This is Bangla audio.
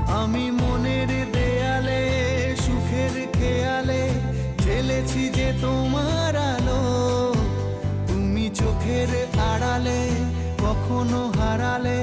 আমি মনের দেয়ালে সুখের খেয়ালে জ্বেলেছি যে তোমার আলো, তুমি চোখের আড়ালে কখনো হারালে